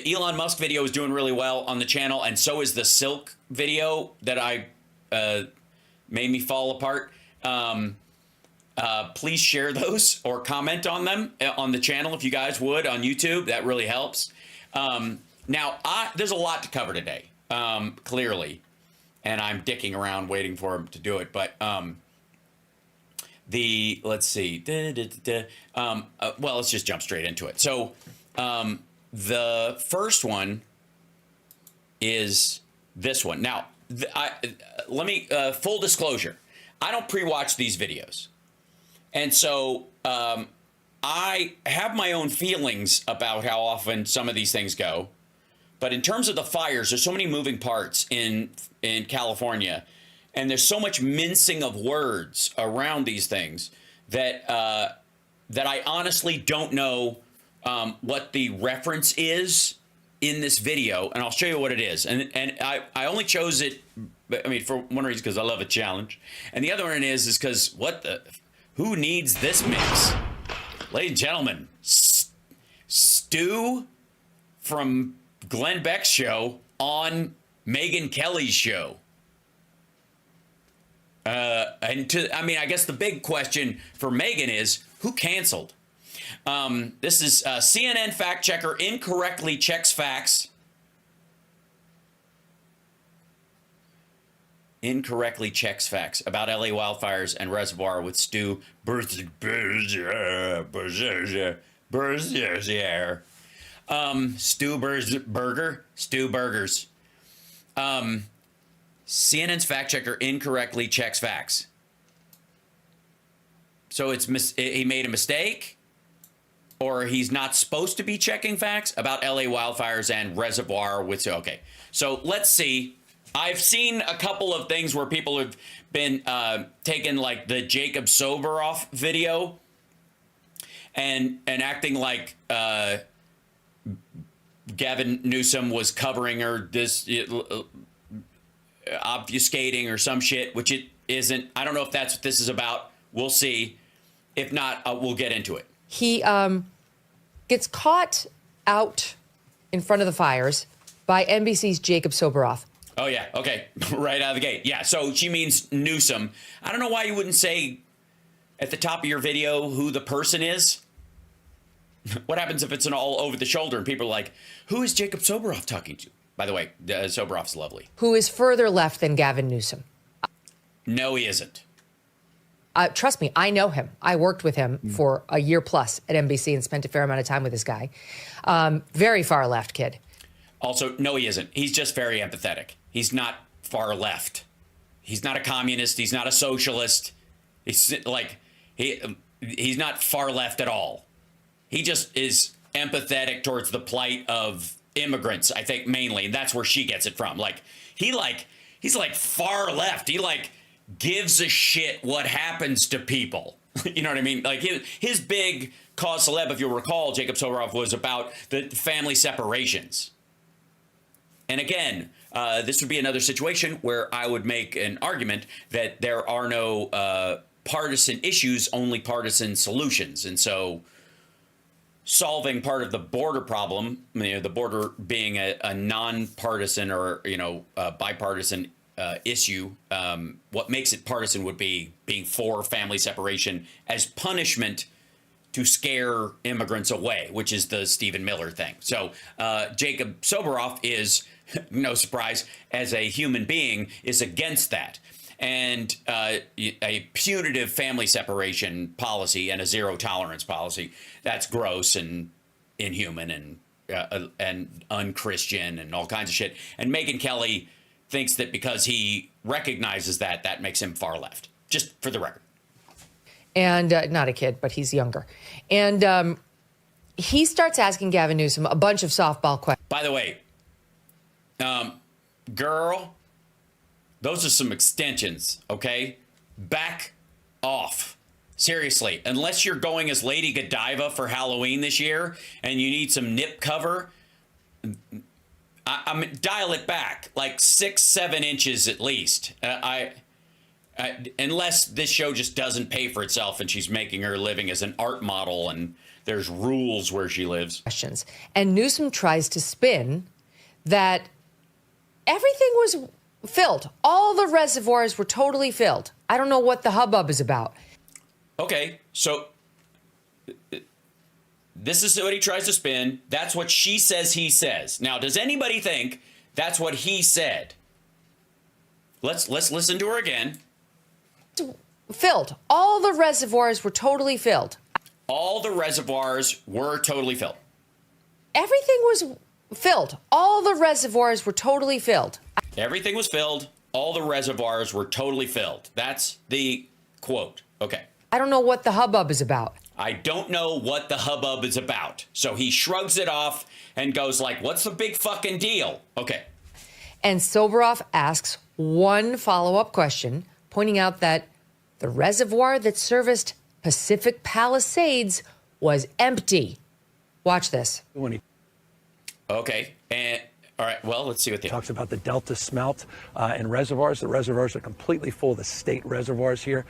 the Elon Musk video is doing really well on the channel, and so is the Silk video that I made me fall apart. Please share those or comment on them on the channel if you guys would on YouTube. That really helps. Now, there's a lot to cover today, clearly, and I'm dicking around waiting for him to do it. But let's see. Well, let's just jump straight into it. So the first one is this one. Now, let me full disclosure. I don't pre-watch these videos. And so I have my own feelings about how often some of these things go. But in terms of the fires, there's so many moving parts in California, and there's so much mincing of words around these things that that I honestly don't know what the reference is in this video, and I'll show you what it is. And I only chose it, I mean, for one reason, because I love a challenge, and the other one is because who needs this mix? Ladies and gentlemen, Stu from Glenn Beck's show on Megyn Kelly's show. I guess the big question for Megyn is, who canceled? This is CNN fact checker incorrectly checks facts. Incorrectly checks facts about LA wildfires and reservoir with Stu Stu Burgers. CNN's fact checker incorrectly checks facts. So he made a mistake, or he's not supposed to be checking facts about LA wildfires and reservoir with. Okay, so let's see. I've seen a couple of things where people have been taking like the Jacob Soboroff video and acting like Gavin Newsom was covering or obfuscating or some shit, which it isn't. I don't know if that's what this is about. We'll see. If not, we'll get into it. He gets caught out in front of the fires by NBC's Jacob Soboroff. Oh, yeah. Okay. Right out of the gate. Yeah. So she means Newsom. I don't know why you wouldn't say at the top of your video who the person is. What happens if it's an all over the shoulder and people are like, who is Jacob Soboroff talking to? By the way, Soboroff's lovely. Who is further left than Gavin Newsom? No, he isn't. Trust me, I know him. I worked with him for a year plus at NBC and spent a fair amount of time with this guy. Very far left kid. Also, no, he isn't. He's just very empathetic. He's not far left. He's not a communist. He's not a socialist. He's like, he's not far left at all. He just is empathetic towards the plight of immigrants, I think, mainly. And that's where she gets it from. He's like far left. He like gives a shit what happens to people. You know what I mean? Like his big cause célèbre, if you'll recall, Jacob Soboroff, was about the family separations. And again, this would be another situation where I would make an argument that there are no partisan issues, only partisan solutions. And so solving part of the border problem, the border being a non-partisan or, bipartisan issue, what makes it partisan would be being for family separation as punishment to scare immigrants away, which is the Stephen Miller thing. So Jacob Soboroff is, no surprise, as a human being, is against that. And a punitive family separation policy and a zero tolerance policy, that's gross and inhuman and unchristian and all kinds of shit. And Megyn Kelly thinks that because he recognizes that makes him far left, just for the record. And not a kid, but he's younger. And he starts asking Gavin Newsom a bunch of softball questions. By the way, girl, those are some extensions, okay? Back off. Seriously, unless you're going as Lady Godiva for Halloween this year and you need some nip cover, I mean, dial it back like 6-7 inches at least. Unless this show just doesn't pay for itself and she's making her living as an art model and There's rules where she lives. Questions. And Newsom tries to spin that everything was filled. All the reservoirs were totally filled. I don't know what the hubbub is about. Okay, so this is what he tries to spin. That's what she says he says. Now, does anybody think that's what he said? Let's listen to her again. Filled. All the reservoirs were totally filled. All the reservoirs were totally filled. Everything was filled. All the reservoirs were totally filled. Everything was filled. All the reservoirs were totally filled. That's the quote. Okay. I don't know what the hubbub is about. I don't know what the hubbub is about. So he shrugs it off and goes like, what's the big fucking deal? Okay. And Soboroff asks one follow-up question, pointing out that the reservoir that serviced Pacific Palisades was empty. Watch this. When he Okay. And all right. Well, let's see what the talks about the Delta smelt and reservoirs, the reservoirs are completely full. The state reservoirs here.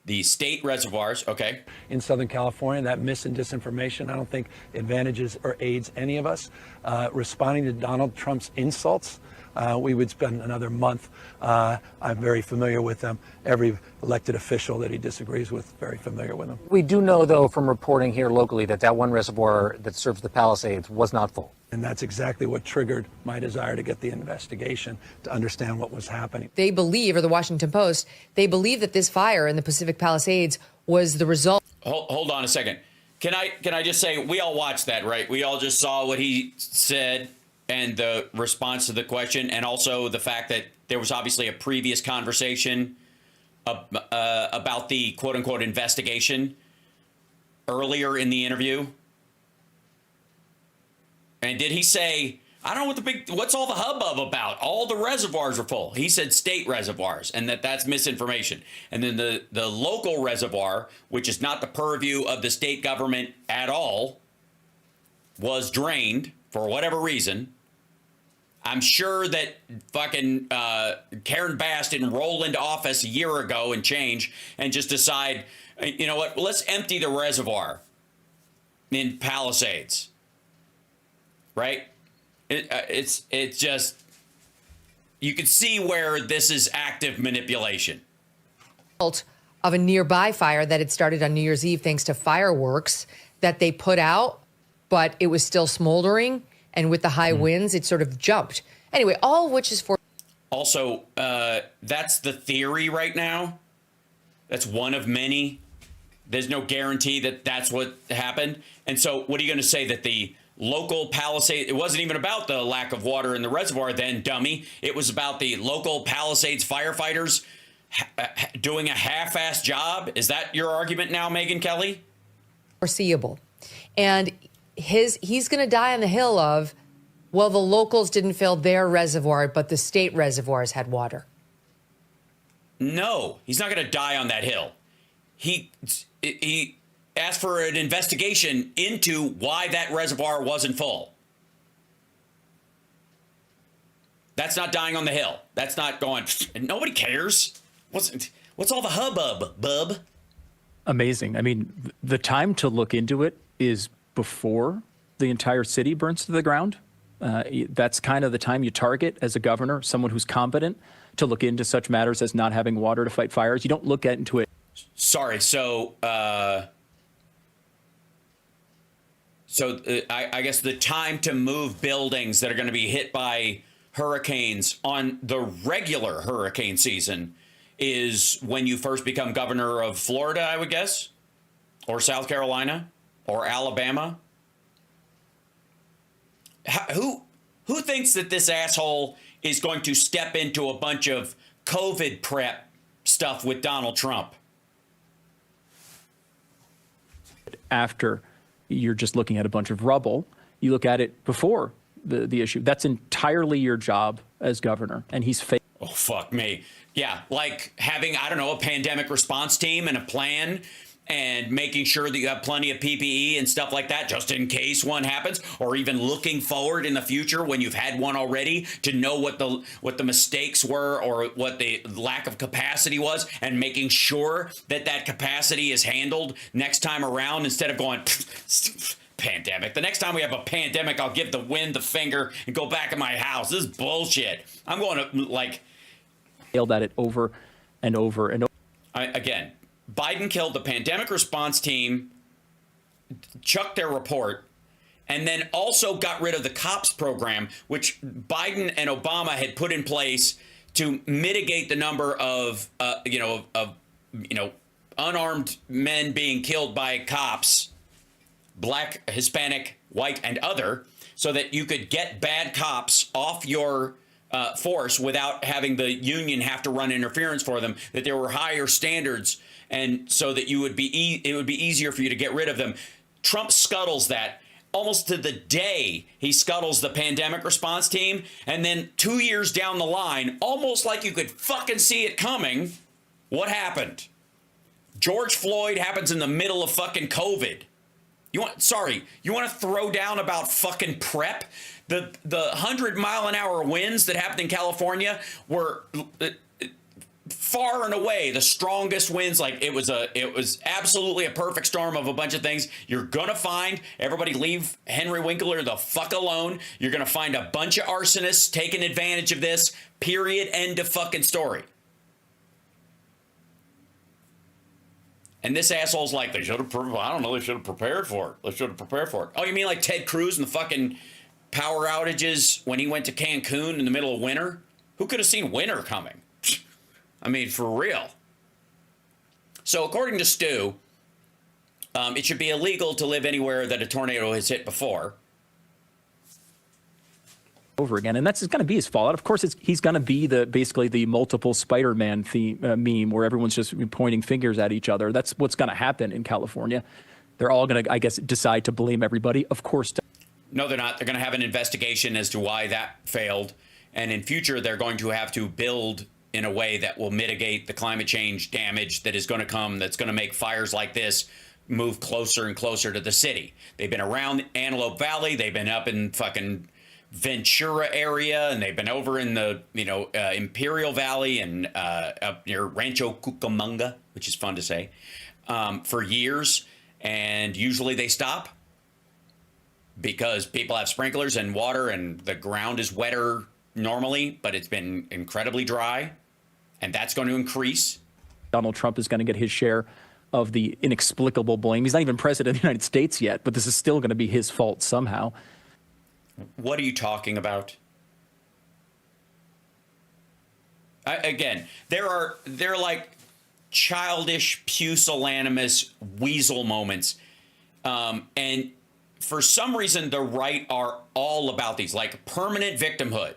The state reservoirs. Okay. In Southern California, that mis and disinformation, I don't think advantages or aids any of us. Responding to Donald Trump's insults, we would spend another month. I'm very familiar with them. Every elected official that he disagrees with, very familiar with them. We do know, though, from reporting here locally that that one reservoir that serves the Palisades was not full. And that's exactly what triggered my desire to get the investigation, to understand what was happening. They believe, or the Washington Post, they believe that this fire in the Pacific Palisades was the result. Hold on a second. Can I just say, we all watched that, right? We all just saw what he said and the response to the question, and also the fact that there was obviously a previous conversation about the quote-unquote investigation earlier in the interview. And did he say, I don't know what's all the hubbub about? All the reservoirs are full. He said state reservoirs, and that's misinformation. And then the local reservoir, which is not the purview of the state government at all, was drained for whatever reason. I'm sure that fucking Karen Bass didn't roll into office a year ago and change and just decide, you know what, let's empty the reservoir in Palisades. Right? It's just, you can see where this is active manipulation. Of a nearby fire that had started on New Year's Eve thanks to fireworks that they put out, but it was still smoldering. And with the high winds, it sort of jumped. Anyway, all of which is for... Also, that's the theory right now. That's one of many. There's no guarantee that that's what happened. And so what are you going to say, that the local Palisades, it wasn't even about the lack of water in the reservoir then, dummy. It was about the local Palisades firefighters doing a half-assed job? Is that your argument now, Megyn Kelly? Foreseeable. And he's going to die on the hill of, well, the locals didn't fill their reservoir, but the state reservoirs had water. No, he's not going to die on that hill. He asked for an investigation into why that reservoir wasn't full. That's not dying on the hill. That's not going, nobody cares. What's all the hubbub, bub? Amazing. I mean, the time to look into it is before the entire city burns to the ground. That's kind of the time you target as a governor, someone who's competent to look into such matters as not having water to fight fires. You don't look into it. Sorry. So I guess the time to move buildings that are going to be hit by hurricanes on the regular hurricane season is when you first become governor of Florida, I would guess, or South Carolina, or Alabama. Who thinks that this asshole is going to step into a bunch of COVID prep stuff with Donald Trump? After you're just looking at a bunch of rubble, you look at it before the issue. That's entirely your job as governor, and he's fake. Oh, fuck me. Yeah, like having, I don't know, a pandemic response team and a plan and making sure that you have plenty of PPE and stuff like that, just in case one happens, or even looking forward in the future when you've had one already to know what the mistakes were or what the lack of capacity was, and making sure that that capacity is handled next time around instead of going pandemic. The next time we have a pandemic, I'll give the wind the finger and go back in my house. This is bullshit. I'm going to Failed at it over and over and over. Again, Biden killed the pandemic response team, chucked their report, and then also got rid of the COPS program, which Biden and Obama had put in place to mitigate the number of, unarmed men being killed by cops, black, Hispanic, white, and other, so that you could get bad cops off your force without having the union have to run interference for them, that there were higher standards, and so that it would be easier for you to get rid of them. Trump scuttles that almost to the day. He scuttles the pandemic response team, and then 2 years down the line, almost like you could fucking see it coming, what happened? George Floyd happens in the middle of fucking COVID. You want to throw down about fucking PrEP? The 100-mile-an-hour winds that happened in California were far and away the strongest winds. Like it was absolutely a perfect storm of a bunch of things. You're gonna find everybody leave Henry Winkler the fuck alone. You're gonna find a bunch of arsonists taking advantage of this. Period. End of fucking story. And this asshole's like, they should have. I don't know. They should have prepared for it. They should have prepared for it. Oh, you mean like Ted Cruz and the fucking power outages when he went to Cancun in the middle of winter? Who could have seen winter coming? I mean, for real. So according to Stu, it should be illegal to live anywhere that a tornado has hit before. Over again, and that's going to be his fallout. Of course, he's going to be basically the multiple Spider-Man theme, meme where everyone's just pointing fingers at each other. That's what's going to happen in California. They're all going to, I guess, decide to blame everybody. Of course. No, they're not. They're going to have an investigation as to why that failed, and in future they're going to have to build in a way that will mitigate the climate change damage that is going to come. That's going to make fires like this move closer and closer to the city. They've been around Antelope Valley. They've been up in fucking Ventura area, and they've been over in the Imperial Valley and up near Rancho Cucamonga, which is fun to say, for years. And usually they stop because people have sprinklers and water, and the ground is wetter normally, but it's been incredibly dry, and that's going to increase. Donald Trump is going to get his share of the inexplicable blame. He's not even president of the United States yet, but this is still going to be his fault somehow. What are you talking about? Again, they're like childish, pusillanimous weasel moments. And for some reason, the right are all about these, like permanent victimhood.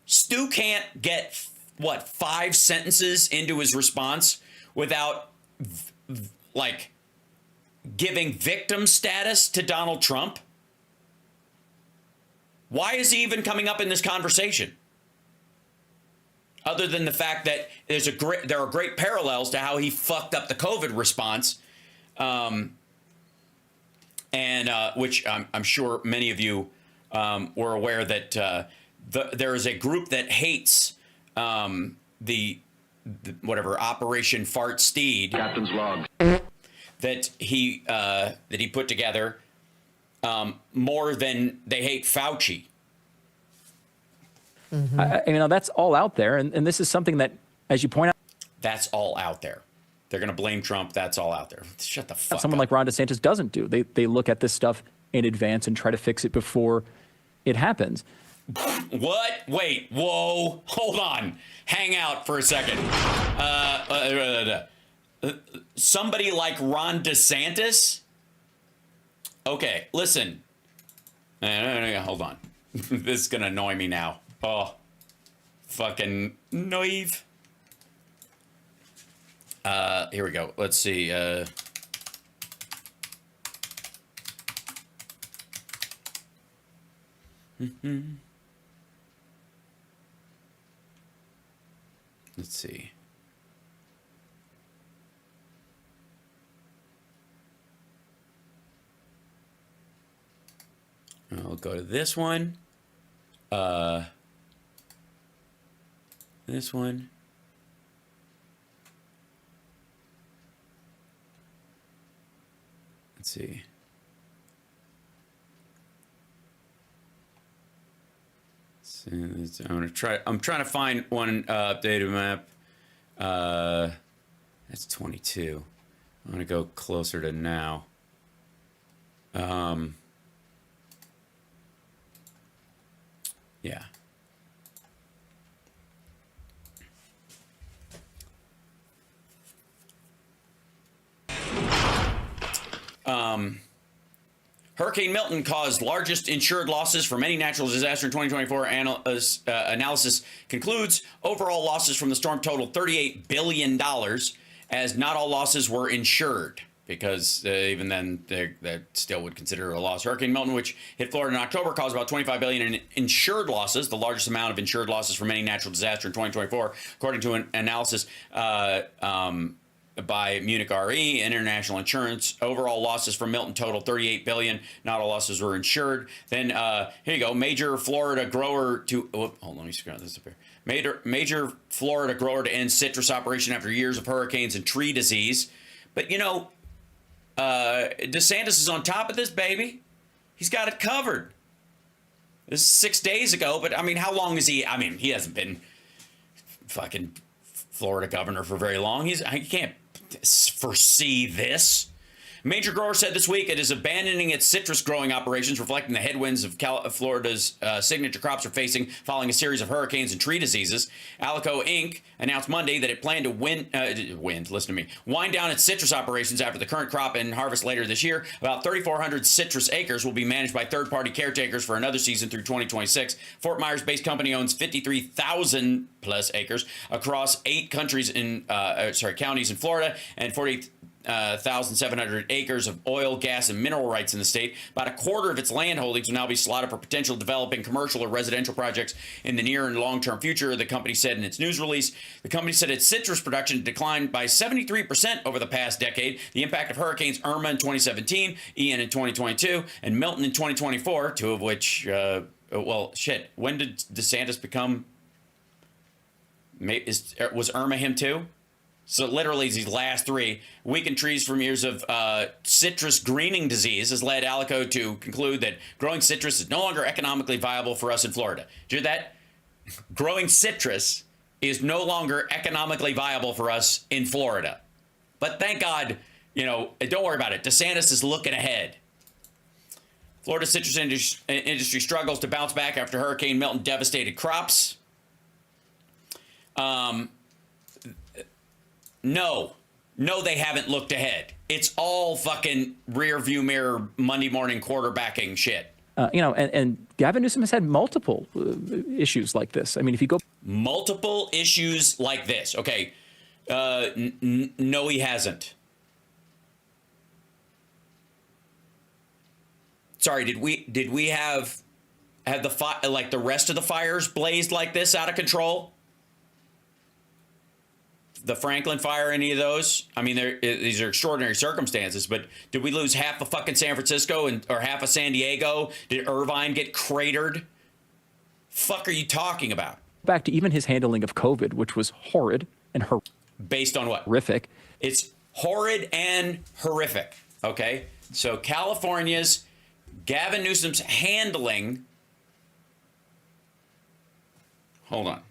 Stu can't get, 5 sentences into his response without, giving victim status to Donald Trump? Why is he even coming up in this conversation? Other than the fact that there are great parallels to how he fucked up the COVID response, which I'm sure many of you were aware that there is a group that hates the Operation Fart Steed, Captain's log, that he put together. More than they hate Fauci. Mm-hmm. That's all out there. And this is something that, as you point out, that's all out there. They're going to blame Trump. That's all out there. Shut the fuck someone up. like Ron DeSantis doesn't do. They look at this stuff in advance and try to fix it before it happens. What? Wait. Whoa. Hold on. Hang out for a second. Somebody like Ron DeSantis? Okay, listen. Hold on. This is going to annoy me now. Oh, fucking naive. Here we go. Let's see. Let's see. I'll go to this one. This one. Let's see. I'm trying to find one updated map. That's 22. I'm gonna go closer to now. Yeah. Hurricane Milton caused largest insured losses from any natural disaster in 2024. Analysis concludes overall losses from the storm totaled $38 billion, as not all losses were insured, because even then that still would consider a loss. Hurricane Milton, which hit Florida in October, caused about $25 billion in insured losses, the largest amount of insured losses from any natural disaster in 2024, according to an analysis by Munich Re, International Insurance. Overall losses from Milton total $38 billion. Not all losses were insured. Then here you go. Major Florida grower to hold on, let me scroll this up here. Major Florida grower to end citrus operation after years of hurricanes and tree disease. But you know, DeSantis is on top of this, baby. He's got it covered. This is 6 days ago, but I mean, how long is he? I mean, he hasn't been fucking Florida governor for very long. He can't foresee this. Major grower said this week it is abandoning its citrus growing operations, reflecting the headwinds of Florida's signature crops are facing following a series of hurricanes and tree diseases. Alico Inc. announced Monday that it planned to wind down its citrus operations after the current crop and harvest later this year. About 3,400 citrus acres will be managed by third-party caretakers for another season through 2026. Fort Myers-based company owns 53,000 plus acres across 8 counties in Florida and 40,700 acres of oil, gas, and mineral rights in the state. About a quarter of its land holdings will now be slotted for potential developing commercial or residential projects in the near and long-term future, the company said in its news release. The company said its citrus production declined by 73% over the past decade. The impact of hurricanes Irma in 2017, Ian in 2022, and Milton in 2024, 2 of which, when did DeSantis become... Was Irma him too? So literally these last 3, weakened trees from years of citrus greening disease has led Alico to conclude that growing citrus is no longer economically viable for us in Florida. Did you hear that? Growing citrus is no longer economically viable for us in Florida. But thank God, don't worry about it. DeSantis is looking ahead. Florida citrus industry struggles to bounce back after Hurricane Milton devastated crops. No, they haven't looked ahead. It's all fucking rear view mirror Monday morning quarterbacking shit. And Gavin Newsom has had multiple issues like this. I mean, if you go... Multiple issues like this. Okay. No, he hasn't. Sorry, did we have the rest of the fires blazed like this out of control? The Franklin fire, any of those? I mean, these are extraordinary circumstances, but did we lose half of fucking San Francisco or half of San Diego? Did Irvine get cratered? Fuck are you talking about? Back to even his handling of COVID, which was horrid and based on what? Horrific. It's horrid and horrific, okay? So California's Gavin Newsom's handling... Hold on.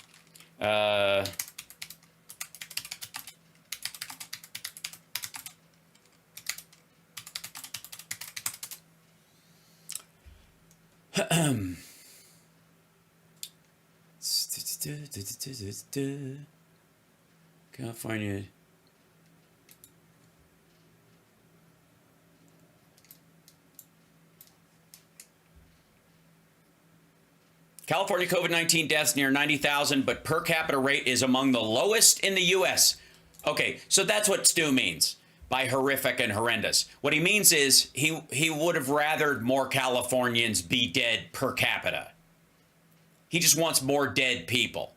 California. California COVID-19 deaths near 90,000, but per capita rate is among the lowest in the U.S. Okay, so that's what Stu means by horrific and horrendous. What he means is he would have rathered more Californians be dead per capita. He just wants more dead people.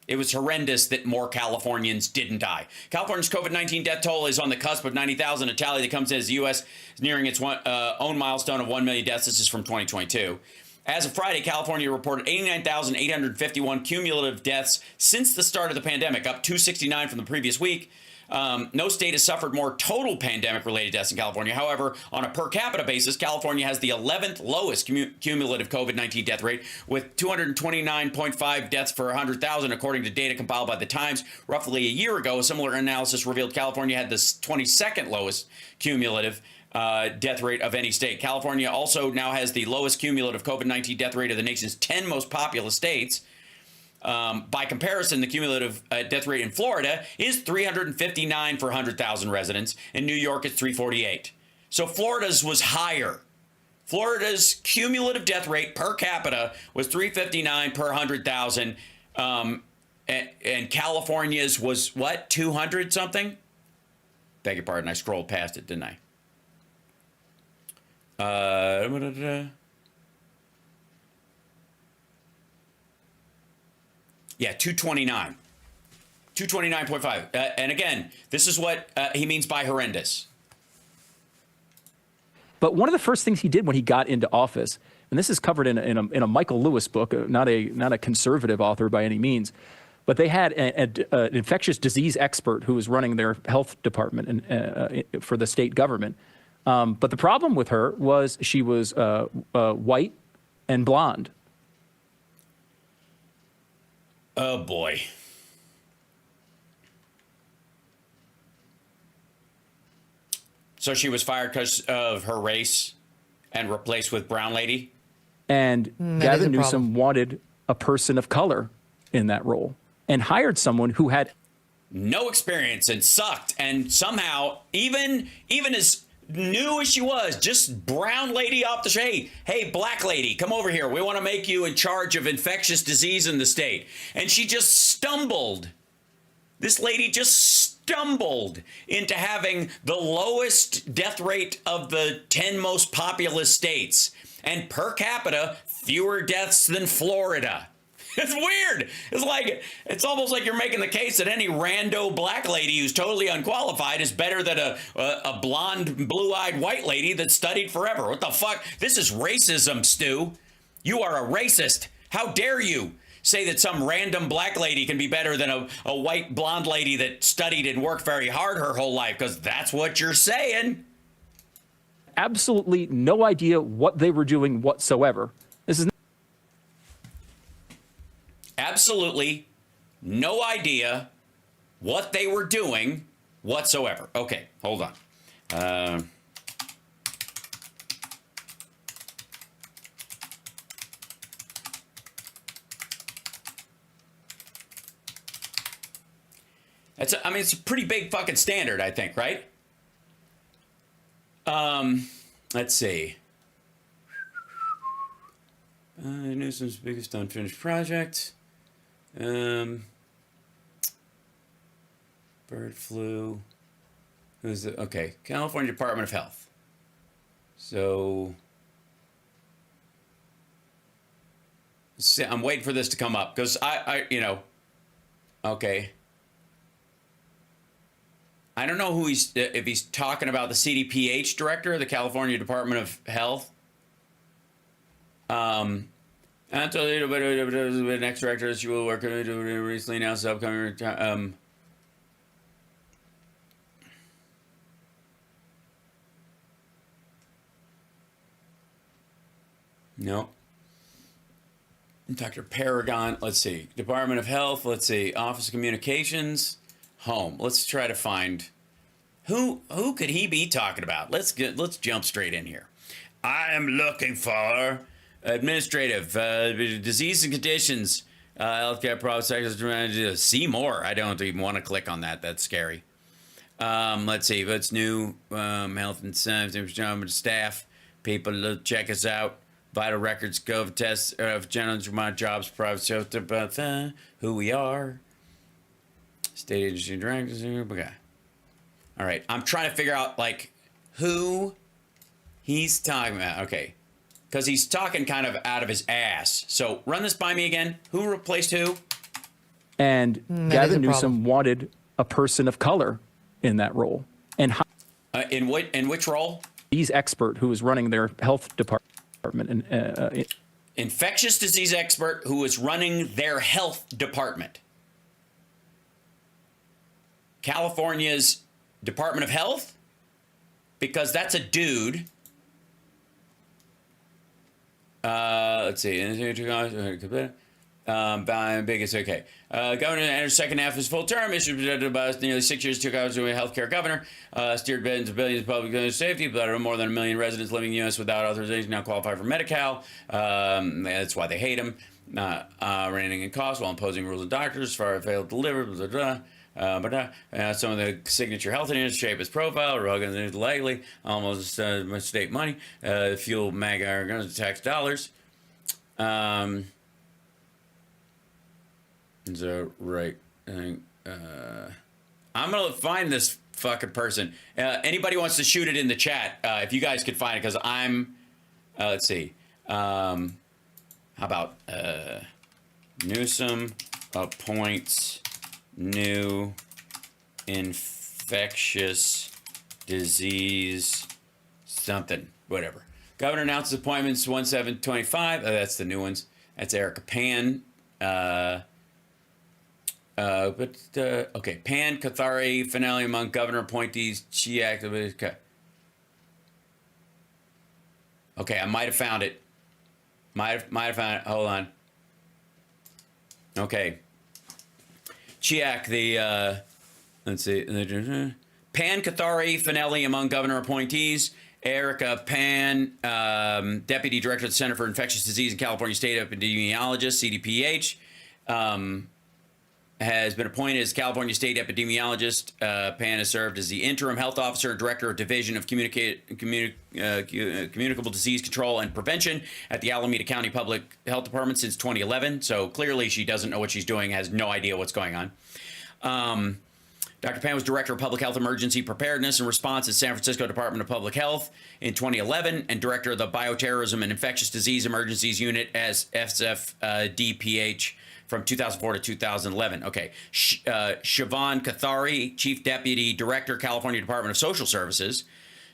It was horrendous that more Californians didn't die. California's COVID-19 death toll is on the cusp of 90,000, a tally that comes in as the U.S. is nearing its own milestone of 1 million deaths. This is from 2022. As of Friday, California reported 89,851 cumulative deaths since the start of the pandemic, up 269 from the previous week. No state has suffered more total pandemic-related deaths in California. However, on a per capita basis, California has the 11th lowest cumulative COVID-19 death rate, with 229.5 deaths per 100,000, according to data compiled by The Times. Roughly a year ago, a similar analysis revealed California had the 22nd lowest cumulative death rate of any state. California also now has the lowest cumulative COVID-19 death rate of the nation's 10 most populous states. By comparison, the cumulative death rate in Florida is 359 per 100,000 residents. In New York, it's 348. So Florida's was higher. Florida's cumulative death rate per capita was 359 per 100,000. And California's was what, 200 something? Beg your pardon, I scrolled past it, didn't I? Yeah, 229. 229.5. And again, this is what he means by horrendous. But one of the first things he did when he got into office, and this is covered in a Michael Lewis book, not a conservative author by any means, but they had an infectious disease expert who was running their health department for the state government. But the problem with her was she was white and blonde. Oh, boy. So she was fired because of her race and replaced with brown lady? And Gavin Newsom wanted a person of color in that role and hired someone who had no experience and sucked. And somehow, even as new as she was, just brown lady off the street. Hey, black lady, come over here. We want to make you in charge of infectious disease in the state. And she just stumbled. This lady just stumbled into having the lowest death rate of the 10 most populous states. And per capita, fewer deaths than Florida. It's weird. It's almost like you're making the case that any rando black lady who's totally unqualified is better than a blonde, blue-eyed white lady that studied forever. What the fuck? This is racism, Stu. You are a racist. How dare you say that some random black lady can be better than a white blonde lady that studied and worked very hard her whole life, because that's what you're saying. Absolutely no idea what they were doing whatsoever. This is absolutely no idea what they were doing whatsoever. Okay, hold on. It's a pretty big fucking standard, I think, right? Let's see. Newsom's biggest unfinished project. Bird flu. Who's it? Okay, California Department of Health. So I'm waiting for this to come up because okay. I don't know if he's talking about the CDPH director, the California Department of Health. The next director she will work recently announced upcoming no. Dr. Paragon, let's see. Department of Health, let's see. Office of Communications, Home. Let's try to find who could he be talking about? Let's jump straight in here. I am looking for administrative, disease and conditions, healthcare products, see more. I don't even want to click on that. That's scary. Let's see what's new. Health and science, staff, people check us out. Vital records, gov tests of general jobs, private shelter, about who we are. State agency directors. Okay. All right. I'm trying to figure out who he's talking about. Okay. Because he's talking kind of out of his ass. So run this by me again. Who replaced who? And That is Gavin a Newsom problem. wanted a person of color in that role. And In which role? he's expert who was running their health department. And Infectious disease expert who is running their health department. California's Department of Health? Because that's a dude. Let's see. Biggest, okay. Governor enters second half of his full term, issued about nearly 6 years, took out as a healthcare governor, steered billions and billions of public safety, but more than 1 million residents living in the U.S. without authorization now qualify for Medi-Cal. That's why they hate him. Reining in costs while imposing rules on doctors, far failed to deliver, blah, blah, blah. Some of the signature health initiatives shape his profile, rugged lightly, almost state money, fuel MAGA tax dollars. So, right. I'm going to find this fucking person. Anybody wants to shoot it in the chat, if you guys could find it, because I'm, let's see. How about Newsom appoints new infectious disease something, whatever. Governor announces appointments 1/7/25. That's the new ones. That's Erica Pan. Okay, Pan, Kathari, finale among governor appointees, she activated. Okay, I might have found it. Might have found it. Hold on. Okay. Chiak, the, let's see. Pan, Kathari, Finelli among governor appointees. Erica Pan, Deputy Director of the Center for Infectious Disease and California State Epidemiologist, CDPH. Has been appointed as California State Epidemiologist. Pan has served as the Interim Health Officer, Director of Division of Communicable Disease Control and Prevention at the Alameda County Public Health Department since 2011. So clearly she doesn't know what she's doing, has no idea what's going on. Dr. Pan was Director of Public Health Emergency Preparedness and Response at San Francisco Department of Public Health in 2011 and Director of the Bioterrorism and Infectious Disease Emergencies Unit as SFDPH from 2004 to 2011. Okay. Siobhan Kathari, Chief Deputy Director, California Department of Social Services.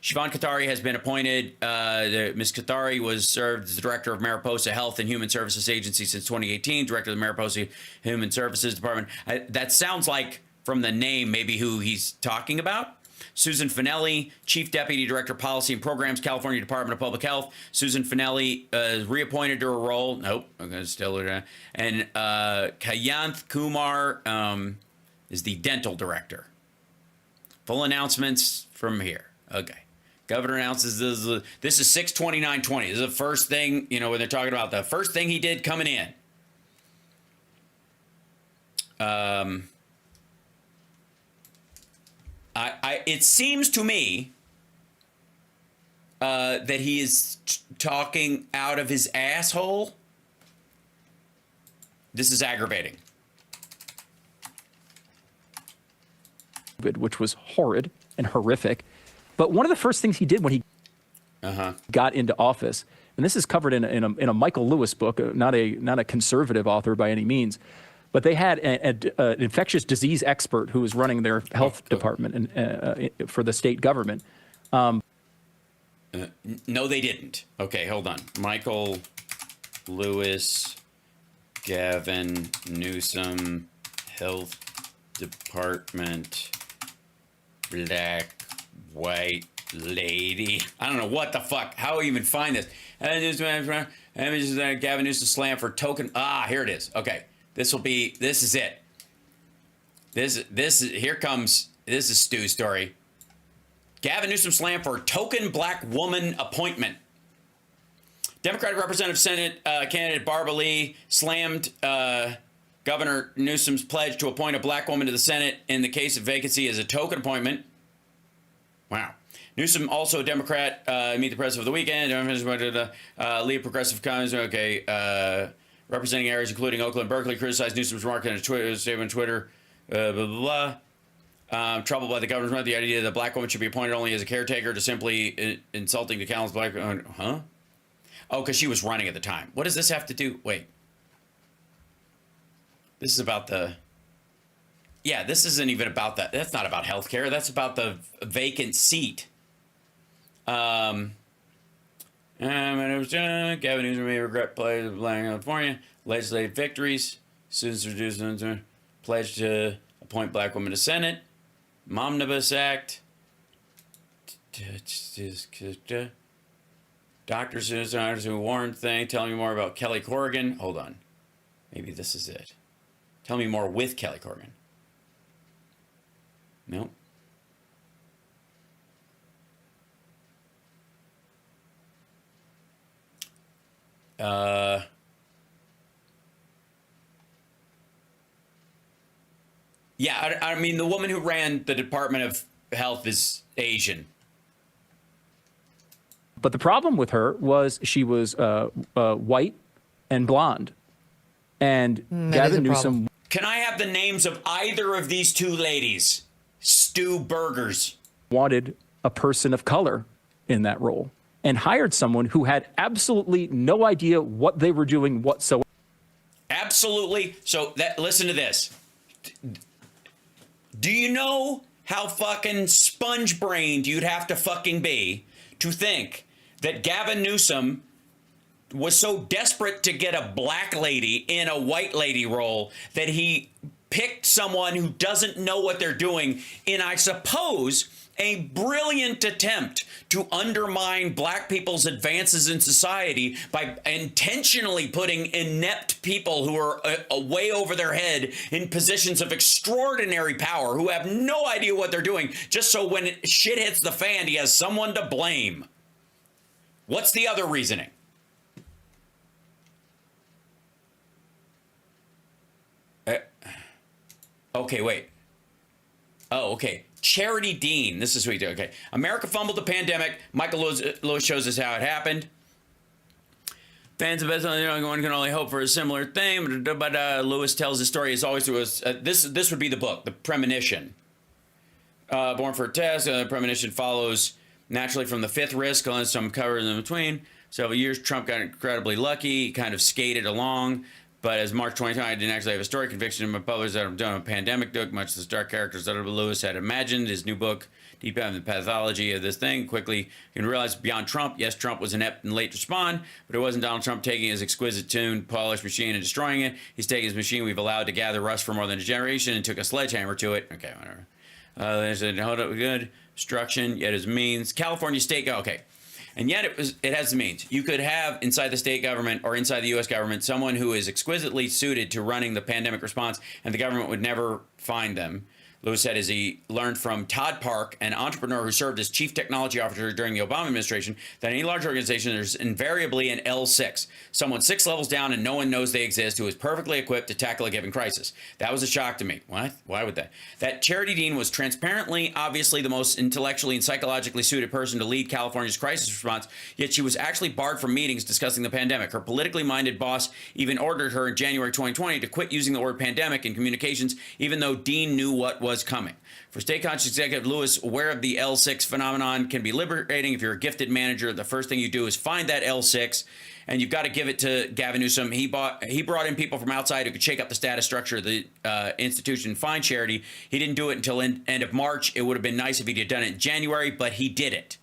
Siobhan Kathari has been appointed. Ms. Kathari was served as the Director of Mariposa Health and Human Services Agency since 2018, Director of the Mariposa Human Services Department. That sounds like, from the name, maybe who he's talking about. Susan Finelli, Chief Deputy Director, Policy and Programs, California Department of Public Health. Susan Finelli reappointed to her role. Nope, okay, still. And Kayanth Kumar is the Dental Director. Full announcements from here. Okay. Governor announces this is 6/29/20. This is the first thing, you know, when they're talking about the first thing he did coming in. It seems to me that he is talking out of his asshole. This is aggravating. which was horrid and horrific. But one of the first things he did when he got into office, and this is covered in a Michael Lewis book, not a conservative author by any means, but they had an infectious disease expert who was running their health department and for the state government. No, they didn't. Okay, hold on. Michael Lewis, Gavin Newsom, Health Department, black, white lady. I don't know what the fuck. How do we even find this? Gavin Newsom slam for token. Ah, here it is. Okay, this is it. Here comes. This is Stu's story. Gavin Newsom slam for token black woman appointment. Democratic Representative Senate candidate Barbara Lee slammed Governor Newsom's pledge to appoint a black woman to the Senate in the case of vacancy as a token appointment. Wow. Newsom, also a Democrat, meet the press over the weekend. Lead progressive comments. Okay. Representing areas including Oakland, Berkeley, criticized Newsom's remark in a statement on Twitter. Blah, blah, blah. Troubled by the governor's mouth, the idea that a black woman should be appointed only as a caretaker to simply insulting to countless black. Huh? Oh, because she was running at the time. What does this have to do? Wait. This is about the. Yeah, this isn't even about that. That's not about healthcare. That's about the vacant seat. Gavin Newsom may regret pledge of California. Legislative victories. Students reduced pledge to appoint black women to Senate. Omnibus Act. Doctors who warned thing. Tell me more about Kelly Corrigan. Hold on. Maybe this is it. Tell me more with Kelly Corrigan. Nope. Yeah, I mean, the woman who ran the Department of Health is Asian. But the problem with her was she was white and blonde. And Gavin Newsom. Can I have the names of either of these two ladies? Stu Burgers. Wanted a person of color in that role and hired someone who had absolutely no idea what they were doing whatsoever. Absolutely. So listen to this. Do you know how fucking sponge-brained you'd have to fucking be to think that Gavin Newsom was so desperate to get a black lady in a white lady role that he picked someone who doesn't know what they're doing in, I suppose, a brilliant attempt to undermine black people's advances in society by intentionally putting inept people who are way over their head in positions of extraordinary power, who have no idea what they're doing, just so when shit hits the fan, he has someone to blame. What's the other reasoning? Okay, wait. Oh, okay. Charity Dean. This is what you do. Okay. America fumbled the pandemic. Michael Lewis shows us how it happened. Fans of best one can only hope for a similar thing. But Lewis tells his story as always through this would be the book, The Premonition. Born for a test. The Premonition follows naturally from the fifth risk, unless some covers in between. Several years, Trump got incredibly lucky. He kind of skated along. But as March 2020, I didn't actually have a story. Conviction of my publishers that I'm doing a pandemic book, much as the dark characters that Lewis had imagined. His new book, Deep Down the Pathology of this thing. Quickly, you can realize beyond Trump, yes, Trump was inept and late to respond, but it wasn't Donald Trump taking his exquisite tuned, polished machine and destroying it. He's taking his machine we've allowed to gather rust for more than a generation and took a sledgehammer to it. Okay, whatever. They said, hold up, good. Destruction, yet his means. California state, okay. And yet it has the means. You could have inside the state government or inside the U.S. government someone who is exquisitely suited to running the pandemic response, and the government would never find them. Lewis said as he learned from Todd Park, an entrepreneur who served as chief technology officer during the Obama administration, that in any large organization, there's invariably an L6, someone 6 levels down and no one knows they exist, who is perfectly equipped to tackle a given crisis. That was a shock to me. What? Why would that? That Charity Dean was transparently, obviously the most intellectually and psychologically suited person to lead California's crisis response, yet she was actually barred from meetings discussing the pandemic. Her politically minded boss even ordered her in January 2020 to quit using the word pandemic in communications, even though Dean knew what was coming. For state-conscious executive Lewis, aware of the L6 phenomenon can be liberating. If you're a gifted manager, the first thing you do is find that L6, and you've got to give it to Gavin Newsom. He brought in people from outside who could shake up the status structure of the institution and find Charity. He didn't do it until end of March. It would have been nice if he'd done it in January, but he did it.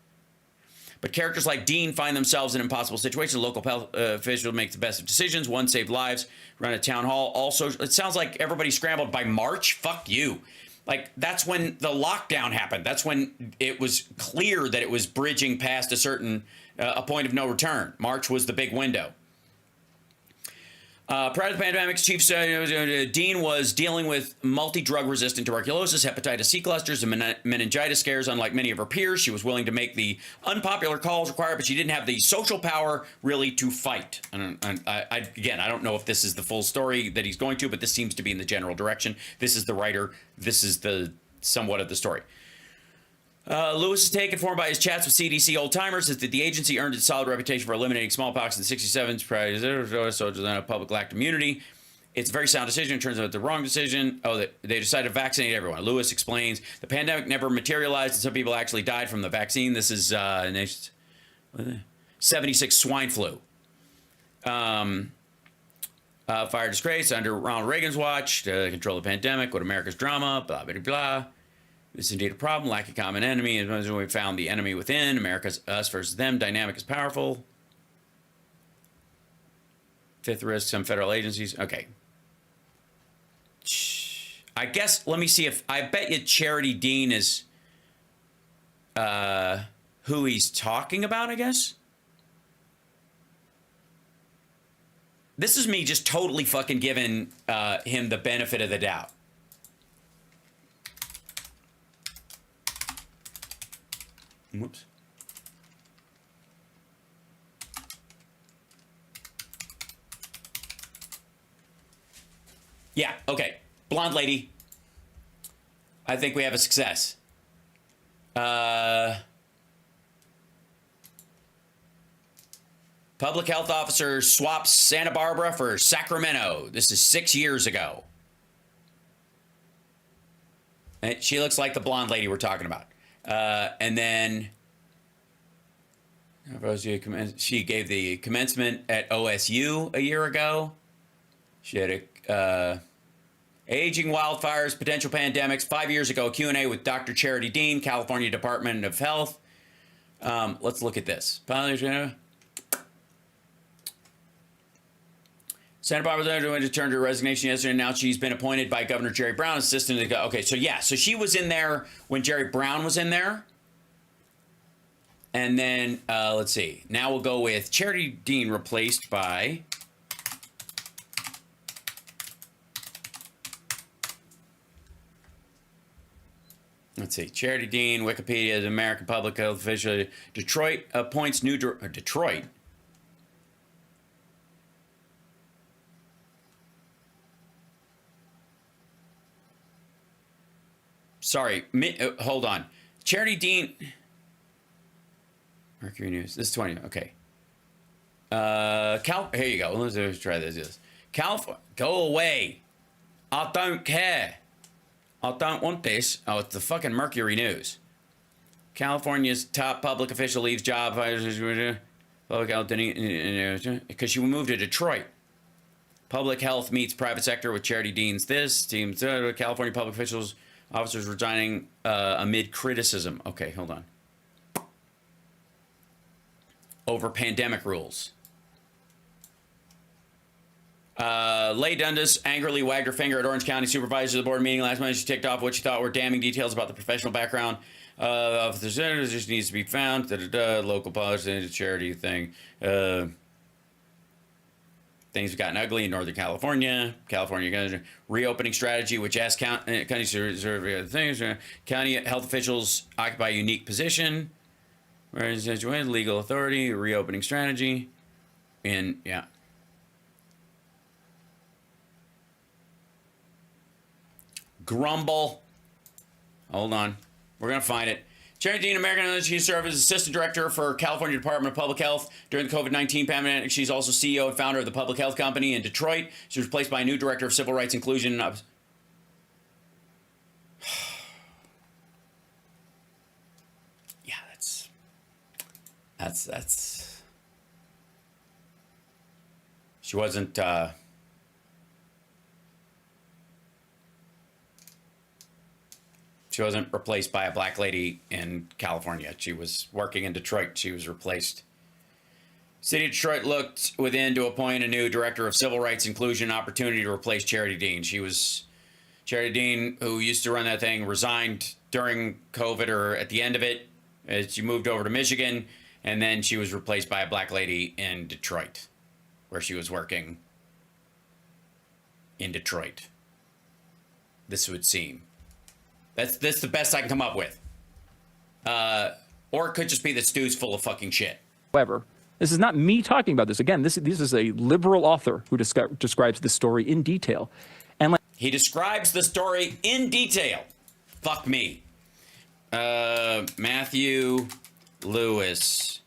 But characters like Dean find themselves in impossible situations. Local officials make the best of decisions. One saved lives, run a town hall. Also, it sounds like everybody scrambled by March. Fuck you. Like, that's when the lockdown happened. That's when it was clear that it was bridging past a certain a point of no return. March was the big window. Prior to the pandemic, Chief Dean was dealing with multi-drug resistant tuberculosis, hepatitis C clusters, and meningitis scares. Unlike many of her peers, she was willing to make the unpopular calls required, but she didn't have the social power really to fight. Again, I don't know if this is the full story that he's going to, but this seems to be in the general direction. This is the writer. This is the somewhat of the story. Lewis is taken formed by his chats with CDC old-timers is that the agency earned its solid reputation for eliminating smallpox in the 67s, prior to so the public lacked immunity. It's a very sound decision. It turns out the wrong decision. Oh, they decided to vaccinate everyone. Lewis explains the pandemic never materialized, and some people actually died from the vaccine. This is 76 swine flu. Fire disgrace under Ronald Reagan's watch to control the pandemic. What America's drama, blah, blah, blah. This is indeed a problem. Lack of common enemy. As we found the enemy within. America's us versus them. Dynamic is powerful. Fifth risk, some federal agencies. Okay. I guess, let me see if, I bet you Charity Dean is who he's talking about, I guess. This is me just totally fucking giving him the benefit of the doubt. Whoops. Yeah, okay. Blonde lady. I think we have a success. Public health officer swaps Santa Barbara for Sacramento. This is 6 years ago. And she looks like the blonde lady we're talking about. And then she gave the commencement at OSU a year ago. She had a aging wildfires, potential pandemics. 5 years ago, Q&A with Dr. Charity Dean, California Department of Health. Let's look at this. Santa Barbara returned her resignation yesterday. Now she's been appointed by Governor Jerry Brown, assistant to okay, so yeah, so she was in there when Jerry Brown was in there. And then, let's see. Now we'll go with Charity Dean replaced by... Let's see. Charity Dean, Wikipedia, the American Public Health Official. Detroit appoints new... Detroit? Sorry, hold on. Charity Dean... Mercury News. This is 20. Okay. Here you go. Let's try this. California, go away. I don't care. I don't want this. Oh, it's the fucking Mercury News. California's top public official leaves job because she moved to Detroit. Public health meets private sector with Charity Dean's this. Teams California public officers resigning amid criticism. Okay, hold on. Over pandemic rules. Leigh Dundas angrily wagged her finger at Orange County supervisors of the board meeting last month. She ticked off what she thought were damning details about the professional background of the senators. Just needs to be found. Local policy, charity thing. Things have gotten ugly in Northern California. California reopening strategy, which asks county things. County health officials occupy a unique position. Whereas legal authority, reopening strategy, and yeah. Grumble. Hold on. We're going to find it. Charity Dean, American, she served as Assistant Director for California Department of Public Health during the COVID-19 pandemic. She's also CEO and founder of the Public Health Company in Detroit. She was replaced by a new Director of Civil Rights Inclusion. Yeah, that's... She wasn't... She wasn't replaced by a black lady in California. She was working in Detroit. She was replaced. City of Detroit looked within to appoint a new Director of Civil Rights Inclusion and Opportunity to replace Charity Dean. Charity Dean, who used to run that thing, resigned during COVID or at the end of it. She moved over to Michigan, and then she was replaced by a black lady in Detroit, where she was working in Detroit. This would seem. That's the best I can come up with. Or it could just be that Stu's full of fucking shit. However, this is not me talking about this. Again, this is a liberal author who describes the story in detail. And he describes the story in detail. Fuck me. Matthew Lewis,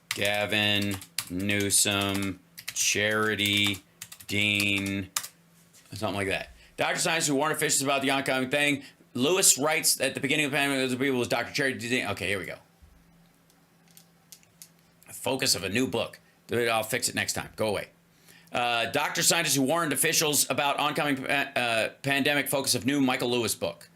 Gavin Newsom, Charity Dean, something like that. Dr. Science who warned officials about the oncoming thing. Lewis writes at the beginning of the pandemic, the people was Dr. Charity Dean. Okay, here we go. Focus of a new book. I'll fix it next time. Go away. Doctor scientists who warned officials about oncoming pandemic focus of new Michael Lewis book.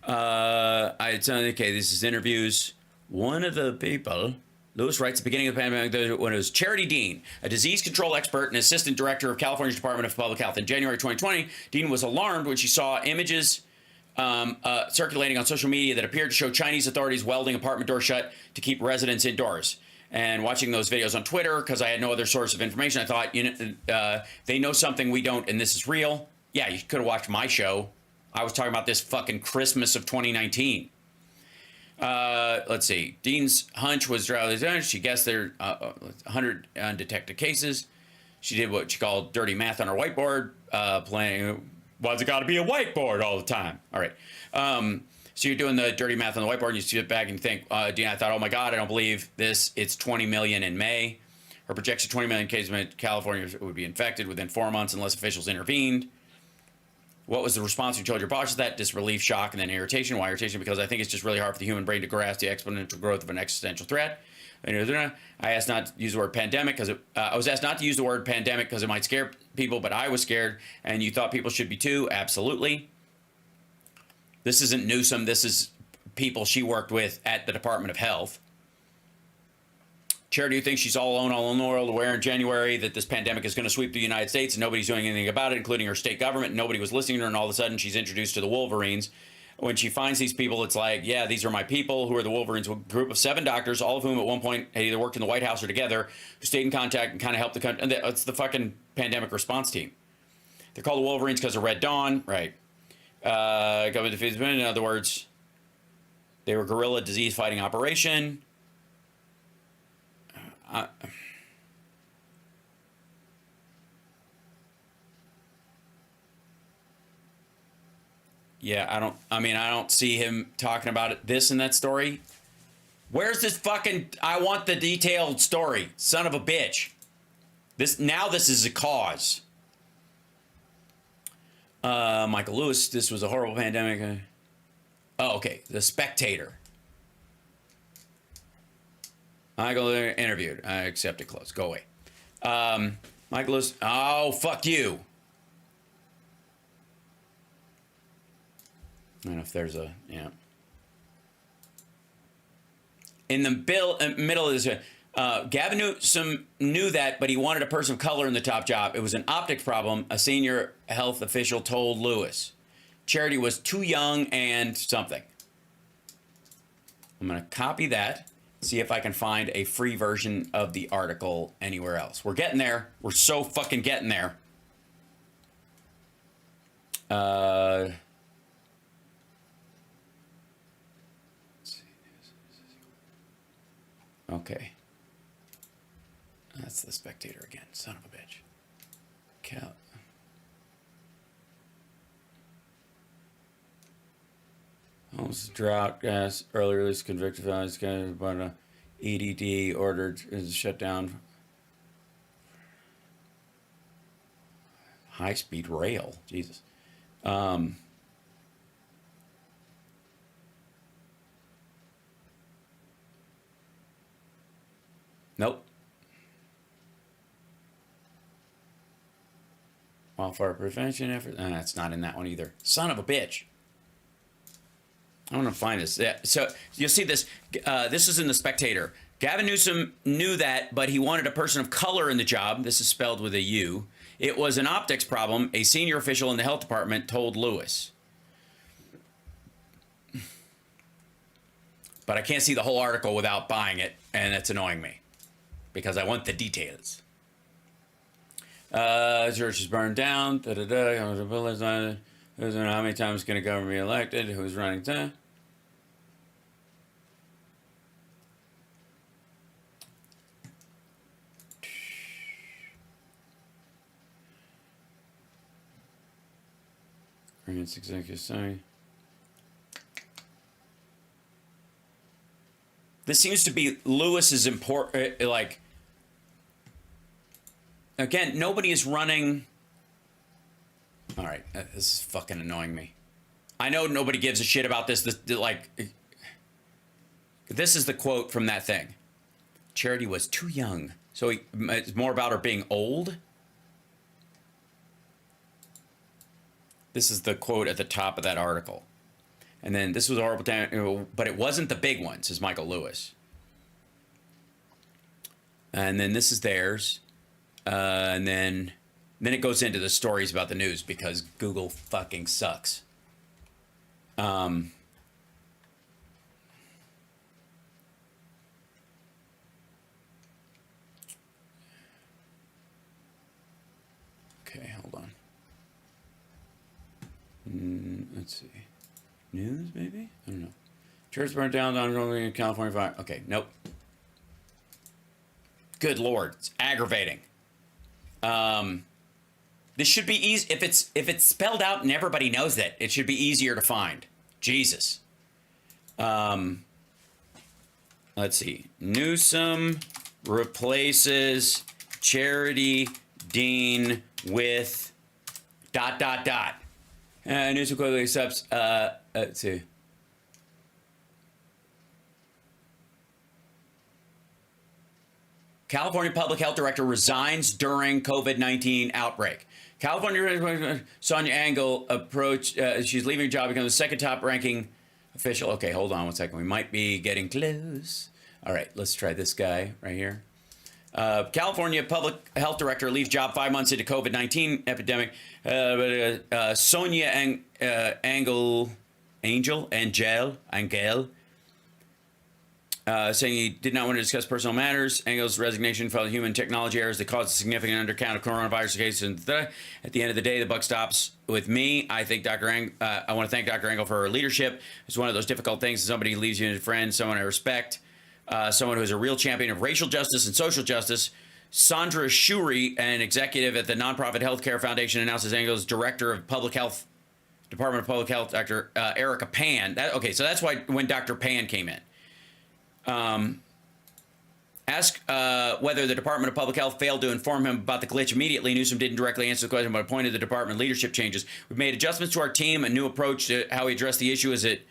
Okay, this is interviews. One of the people, Lewis writes, at the beginning of the pandemic, when it was Charity Dean, a disease control expert and assistant director of California's Department of Public Health. In January 2020, Dean was alarmed when she saw images circulating on social media that appeared to show Chinese authorities welding apartment doors shut to keep residents indoors. And watching those videos on Twitter, because I had no other source of information, I thought, they know something we don't, and this is real. Yeah, you could have watched my show. I was talking about this fucking Christmas of 2019. Let's see. Dean's hunch was she guessed there 100 undetected cases. She did what she called dirty math on her whiteboard, playing, why's it got to be a whiteboard all the time? All right. So you're doing the dirty math on the whiteboard, and you sit back and you think, Dean, I thought, oh my God, I don't believe this. It's 20 million in May. Her projection 20 million cases in California would be infected within 4 months unless officials intervened. What was the response you told your bosses that? Disbelief, shock, and then irritation. Why irritation? Because I think it's just really hard for the human brain to grasp the exponential growth of an existential threat. I asked not to use the word pandemic because I was asked not to use the word pandemic because it might scare people, but I was scared, and you thought people should be too. Absolutely. This isn't Newsom. This is people she worked with at the Department of Health. Charity, who thinks she's all alone, all in the world, aware in January that this pandemic is going to sweep the United States and nobody's doing anything about it, including her state government. Nobody was listening to her, and all of a sudden she's introduced to the Wolverines. When she finds these people, it's like, yeah, these are my people. Who are the Wolverines? A group of 7 doctors, all of whom at one point had either worked in the White House or together, who stayed in contact and kind of helped the country. And it's the fucking pandemic response team. They're called the Wolverines because of Red Dawn, right? Government defeats, in other words, they were guerrilla disease fighting operation. Yeah, I don't see him talking about this in that story. Where's this fucking, I want the detailed story, son of a bitch. This is a cause. Michael Lewis, this was a horrible pandemic. Oh, okay. The Spectator. Michael interviewed. I accept it. Close. Go away. Michael Lewis. Oh, fuck you. I don't know if there's a, yeah. In the middle of this, Gavin Newsom knew that, but he wanted a person of color in the top job. It was an optics problem, a senior health official told Lewis. Charity was too young and something. I'm going to copy that, see if I can find a free version of the article anywhere else. We're getting there. We're so fucking getting there. Okay. That's the Spectator again. Son of a bitch. Cal. Homeless drought gas early release convicted felons but EDD ordered is shut down. High speed rail. Jesus. Nope. Wildfire prevention effort. It's not in that one either. Son of a bitch. I want to find this. Yeah, so you'll see this. This is in the Spectator. Gavin Newsom knew that, but he wanted a person of color in the job. This is spelled with a U. It was an optics problem, a senior official in the health department told Lewis. But I can't see the whole article without buying it, and it's annoying me because I want the details. Church is burned down. Who's how many times can a government be elected? Who's running? Executive summary. This seems to be Lewis's important. Like, again, nobody is running. All right, this is fucking annoying me. I know nobody gives a shit about this. This is the quote from that thing. Charity was too young, so it's more about her being old. This is the quote at the top of that article. And then this was a horrible time, but it wasn't the big one, says Michael Lewis. And then this is theirs. And then it goes into the stories about the news because Google fucking sucks. Okay, hold on. Let's see. News, maybe? I don't know. Church burned down on California fire. Okay, nope. Good Lord, it's aggravating. This should be easy. If it's spelled out and everybody knows that, it should be easier to find. Jesus. Let's see. Newsom replaces Charity Dean with ... Newsom quickly accepts. Let's see. California Public Health Director resigns during COVID-19 outbreak. California Sonia Engel approached. She's leaving her job, becomes the second top ranking official. Okay, hold on one second. We might be getting close. All right, let's try this guy right here. California Public Health Director leaves job 5 months into COVID-19 epidemic. Sonia Angel, saying he did not want to discuss personal matters. Engel's resignation filed human technology errors that caused a significant undercount of coronavirus cases. At the end of the day, the buck stops with me. I think I want to thank Dr. Engel for her leadership. It's one of those difficult things. Somebody who leaves you as a friend, someone I respect, someone who is a real champion of racial justice and social justice. Sandra Shuri, an executive at the nonprofit Healthcare Foundation, announces Engel's director of public health, Department of Public Health, Dr. Erica Pan. So that's why when Dr. Pan came in. Ask whether the Department of Public Health failed to inform him about the glitch immediately. Newsom didn't directly answer the question, but appointed the department leadership changes. We've made adjustments to our team, a new approach to how we address the issue. Is it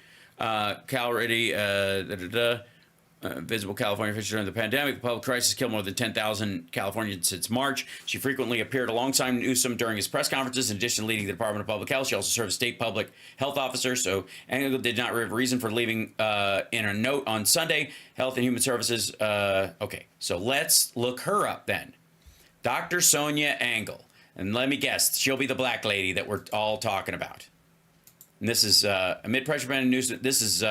visible California officials during the pandemic? The public crisis killed more than 10,000 Californians since March. She frequently appeared alongside Newsom during his press conferences. In addition to leading the Department of Public Health, she also served as state public health officer. So Engel did not have a reason for leaving in a note on Sunday. Health and Human Services. Okay, so let's look her up then. Dr. Sonia Engel. And let me guess, she'll be the black lady that we're all talking about. And this is amid pressure ban news. This is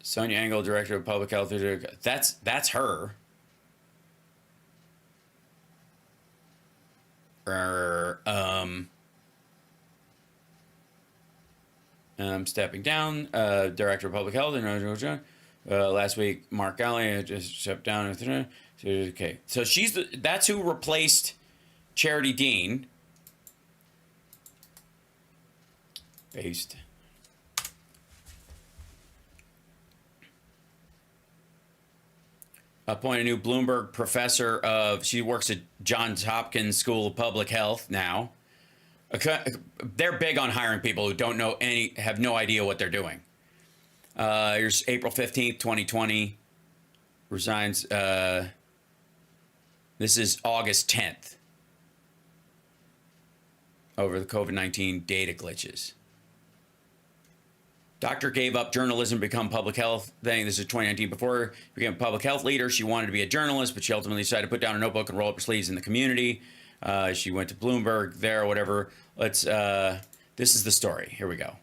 Sonia Engel, Director of Public Health. That's her. I'm stepping down. Director of Public Health. Last week, Mark Galley just stepped down. Okay, so that's who replaced Charity Dean. Based. Appoint a new Bloomberg professor of, she works at Johns Hopkins School of Public Health now. They're big on hiring people who don't know have no idea what they're doing. Here's April 15th, 2020. Resigns. This is August 10th. Over the COVID-19 data glitches. Doctor gave up journalism to become public health thing. This is 2019. Before she became a public health leader, she wanted to be a journalist, but she ultimately decided to put down a notebook and roll up her sleeves in the community. She went to Bloomberg there or whatever. This is the story. Here we go.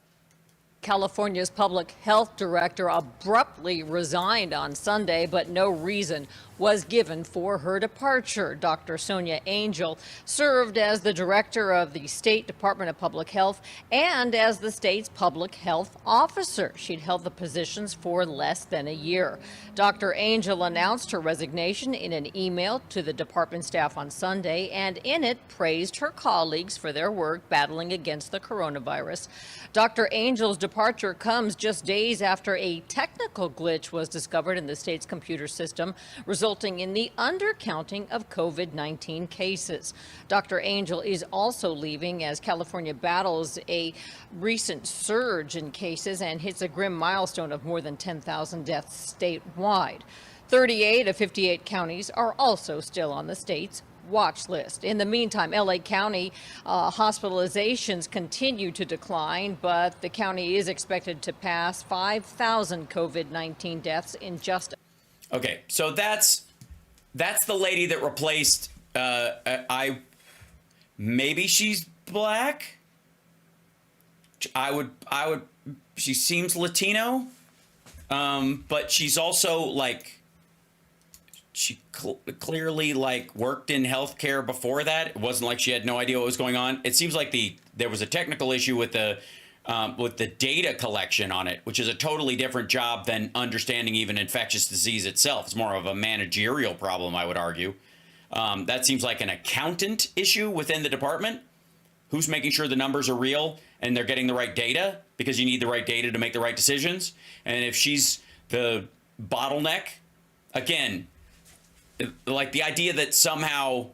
California's public health director abruptly resigned on Sunday, but no reason was given for her departure. Dr. Sonia Engel served as the director of the State Department of Public Health and as the state's public health officer. She'd held the positions for less than a year. Dr. Engel announced her resignation in an email to the department staff on Sunday, and in it praised her colleagues for their work battling against the coronavirus. Dr. Engel's departure comes just days after a technical glitch was discovered in the state's computer system, resulting in the undercounting of COVID-19 cases. Dr. Engel is also leaving as California battles a recent surge in cases and hits a grim milestone of more than 10,000 deaths statewide. 38 of 58 counties are also still on the state's watch list. In the meantime, LA County hospitalizations continue to decline, but the county is expected to pass 5,000 COVID-19 deaths in just. Okay, so that's the lady that replaced. Maybe she's black. I would. She seems Latino, but she's also like. She clearly like worked in healthcare before that. It wasn't like she had no idea what was going on. It seems like there was a technical issue with the data collection on it, which is a totally different job than understanding even infectious disease itself. It's more of a managerial problem, I would argue. That seems like an accountant issue within the department. Who's making sure the numbers are real and they're getting the right data, because you need the right data to make the right decisions. And if she's the bottleneck, again, like the idea that somehow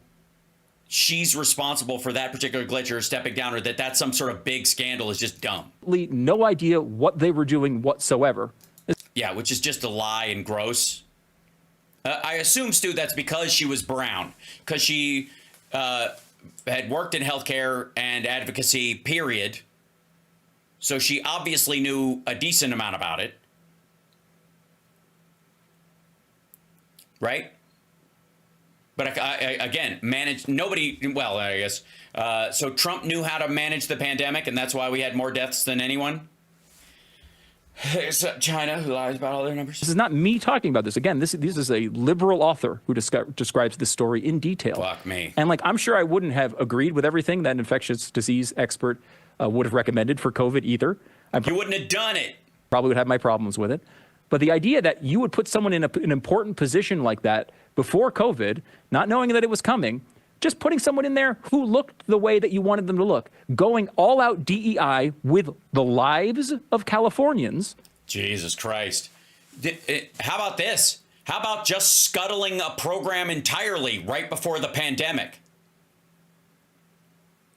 she's responsible for that particular glitch or stepping down, or that's some sort of big scandal, is just dumb. No idea what they were doing whatsoever. Yeah, which is just a lie and gross. I assume, Stu, that's because she was brown, because she had worked in healthcare and advocacy, period. So she obviously knew a decent amount about it. Right? But again, well, I guess. So Trump knew how to manage the pandemic, and that's why we had more deaths than anyone. Except China, who lies about all their numbers. This is not me talking about this. Again, this is a liberal author who describes this story in detail. Fuck me. And I'm sure I wouldn't have agreed with everything that an infectious disease expert would have recommended for COVID either. You wouldn't have done it. Probably would have my problems with it. But the idea that you would put someone in an important position like that before COVID, not knowing that it was coming, just putting someone in there who looked the way that you wanted them to look, going all out DEI with the lives of Californians. Jesus Christ. How about this? How about just scuttling a program entirely right before the pandemic?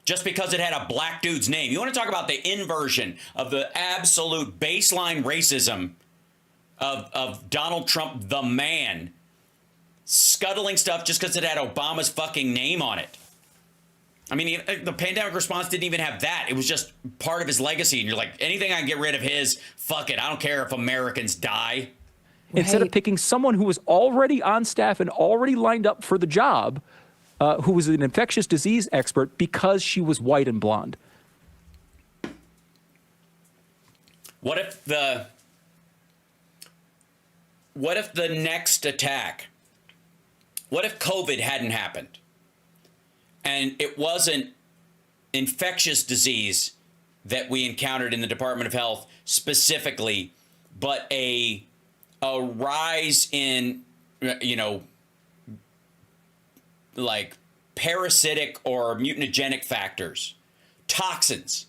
Just because it had a black dude's name. You want to talk about the inversion of the absolute baseline racism of Donald Trump, the man, scuttling stuff just because it had Obama's fucking name on it. I mean, the pandemic response didn't even have that. It was just part of his legacy. And you're like, anything I can get rid of his, fuck it. I don't care if Americans die. Instead of picking someone who was already on staff and already lined up for the job, who was an infectious disease expert because she was white and blonde. What if the next attack, what if COVID hadn't happened and it wasn't infectious disease that we encountered in the Department of Health specifically, but a rise in, like parasitic or mutagenic factors, toxins?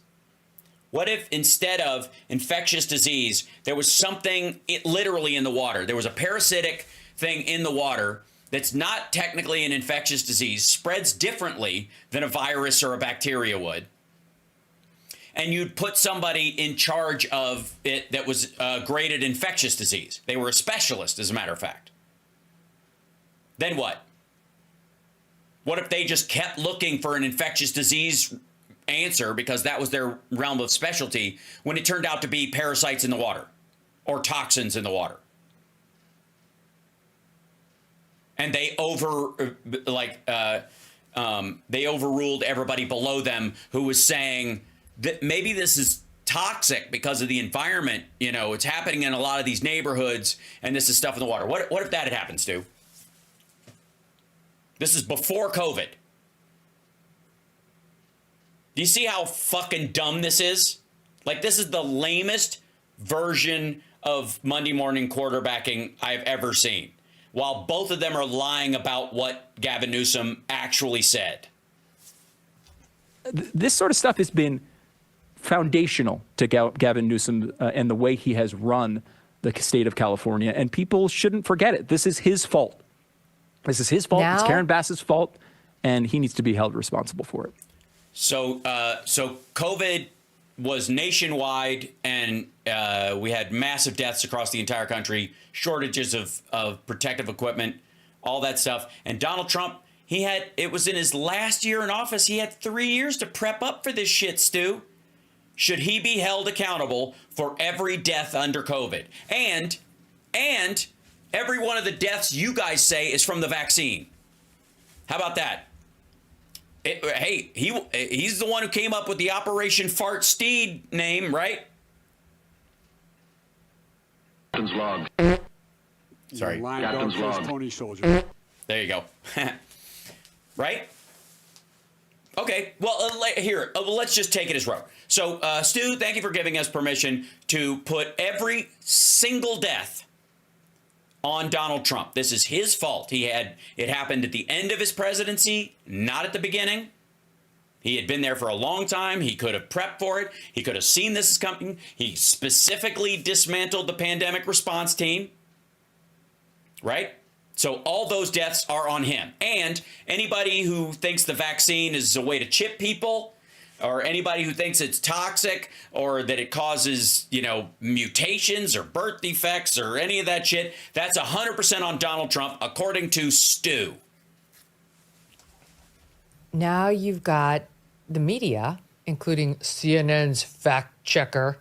What if instead of infectious disease, there was something literally in the water? There was a parasitic thing in the water that's not technically an infectious disease, spreads differently than a virus or a bacteria would. And you'd put somebody in charge of it that was graded infectious disease. They were a specialist, as a matter of fact. Then what? What if they just kept looking for an infectious disease answer because that was their realm of specialty, when it turned out to be parasites in the water or toxins in the water? And they overruled everybody below them who was saying that maybe this is toxic because of the environment. It's happening in a lot of these neighborhoods, and this is stuff in the water. What if that had happened, Stu? This is before COVID. Do you see how fucking dumb this is? Like, this is the lamest version of Monday morning quarterbacking I've ever seen, while both of them are lying about what Gavin Newsom actually said. This sort of stuff has been foundational to Gavin Newsom and the way he has run the state of California, and people shouldn't forget it. This is his fault. This is his fault. It's Karen Bass's fault, and he needs to be held responsible for it. So COVID was nationwide, and we had massive deaths across the entire country, shortages of protective equipment, all that stuff. And Donald Trump, it was in his last year in office. He had 3 years to prep up for this shit, Stu. Should he be held accountable for every death under COVID? And every one of the deaths you guys say is from the vaccine. How about that? Hey, he's the one who came up with the Operation Fart Steed name, right? Captain's log. Sorry. Captain's log. Tony Soldier. There you go. Right? Okay. Well, here, let's just take it as rote. So, Stu, thank you for giving us permission to put every single death on Donald Trump. This is his fault. It happened at the end of his presidency, not at the beginning. He had been there for a long time. He could have prepped for it. He could have seen this is coming. He specifically dismantled the pandemic response team. Right? So all those deaths are on him. And anybody who thinks the vaccine is a way to chip people, or anybody who thinks it's toxic, or that it causes, mutations or birth defects or any of that shit, that's 100% on Donald Trump, according to Stu. Now you've got the media, including CNN's fact checker,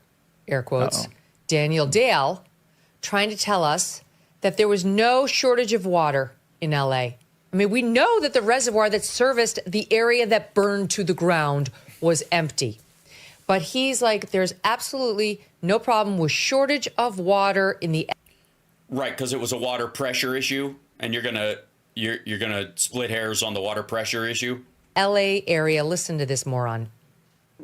air quotes, Daniel Dale, trying to tell us that there was no shortage of water in LA. I mean, we know that the reservoir that serviced the area that burned to the ground was empty. But he's like, there's absolutely no problem with shortage of water in the... Right, because it was a water pressure issue, and you're gonna split hairs on the water pressure issue. LA area. Listen to this moron.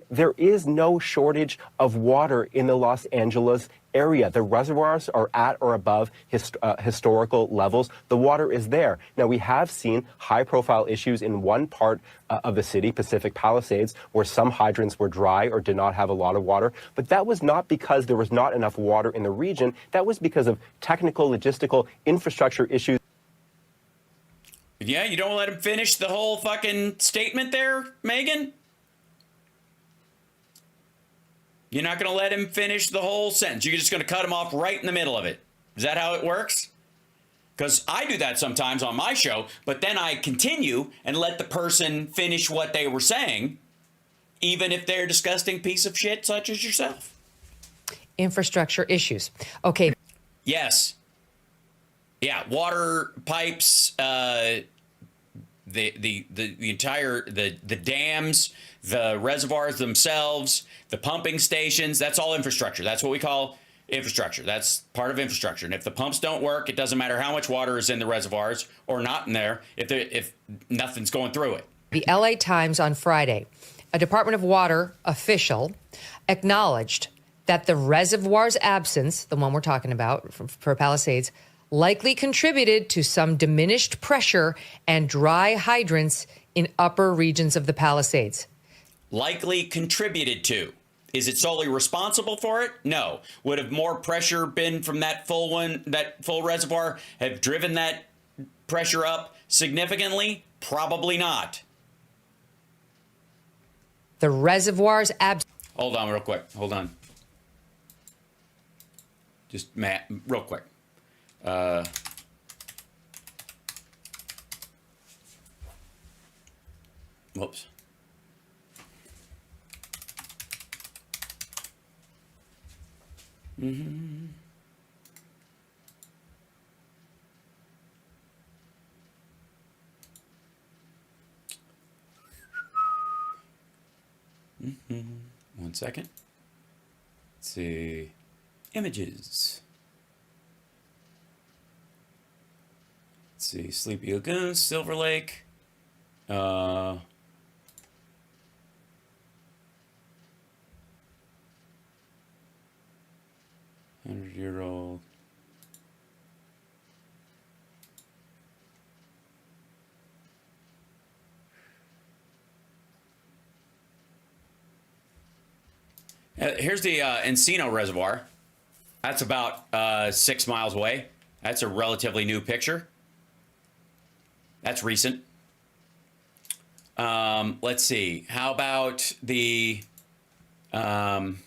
There is no shortage of water in the Los Angeles area. The reservoirs are at or above historical levels. The water is there. Now, we have seen high-profile issues in one part of the city, Pacific Palisades, where some hydrants were dry or did not have a lot of water. But that was not because there was not enough water in the region. That was because of technical, logistical, infrastructure issues. Yeah, you don't let him finish the whole fucking statement there, Megan? You're not going to let him finish the whole sentence. You're just going to cut him off right in the middle of it. Is that how it works? Because I do that sometimes on my show, but then I continue and let the person finish what they were saying, even if they're a disgusting piece of shit such as yourself. Infrastructure issues. Okay. Yes. Yeah, water pipes, the entire the dams, the reservoirs themselves, the pumping stations, that's all infrastructure. That's what we call infrastructure. That's part of infrastructure. And if the pumps don't work, it doesn't matter how much water is in the reservoirs or not in there if nothing's going through it. The LA Times on Friday, a Department of Water official acknowledged that the reservoir's absence, the one we're talking about for Palisades, likely contributed to some diminished pressure and dry hydrants in upper regions of the Palisades. Likely contributed to. Is it solely responsible for it? No. Would have more pressure been from that full reservoir have driven that pressure up significantly? Probably not. The reservoir's absence. Hold on real quick. Hold on. Just Matt, real quick. Whoops. One second. Let's see. Images. Let's see. Sleepy Lagoon, Silver Lake. 100-year-old. Here's the Encino Reservoir. That's about 6 miles away. That's a relatively new picture. That's recent. Let's see. How about the Let's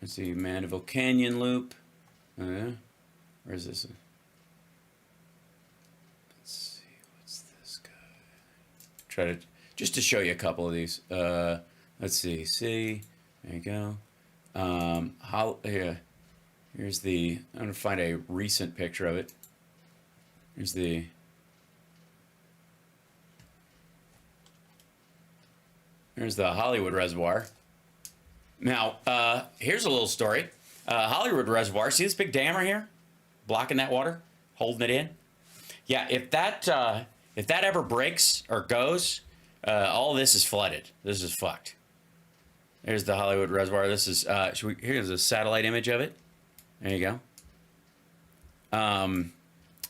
see, Mandeville Canyon Loop. Where is this? Let's see, what's this guy? Try to just to show you a couple of these. Let's see. See, there you go. Here's the. I'm gonna find a recent picture of it. Here's the. Here's the Hollywood Reservoir. Now, here's a little story. Hollywood Reservoir, see this big dam right here? Blocking that water, holding it in? Yeah, if that ever breaks or goes, all this is flooded. This is fucked. There's the Hollywood Reservoir. This is, here's a satellite image of it. There you go.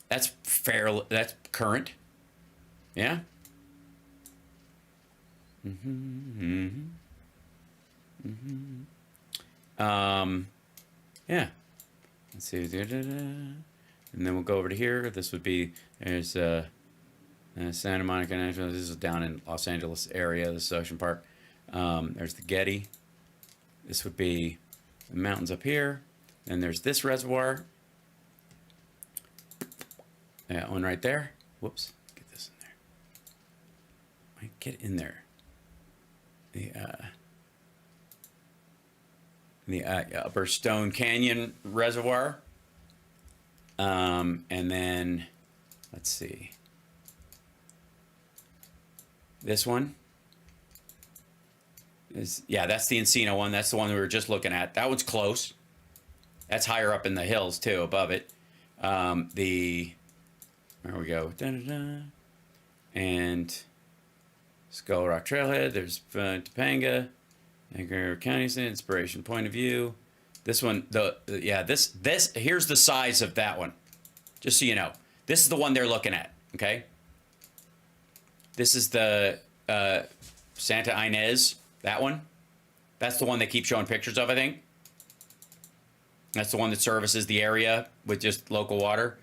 That's that's current. Yeah? Yeah. Let's see. And then we'll go over to here. This would be, there's Santa Monica National. This is down in Los Angeles area. This is Ocean Park. There's the Getty. This would be the mountains up here. And there's this reservoir. That one right there. Whoops. Get this in there. Get in there. The Upper Stone Canyon Reservoir. And then, let's see. This one is, yeah, that's the Encino one. That's the one we were just looking at. That one's close. That's higher up in the hills, too, above it. There we go. Da-da-da. And Skull Rock Trailhead. There's Topanga. Anchor County, Inspiration Point of View. This one, this here's the size of that one. Just so you know. This is the one they're looking at, okay? This is the Santa Ynez, that one. That's the one they keep showing pictures of, I think. That's the one that services the area with just local water.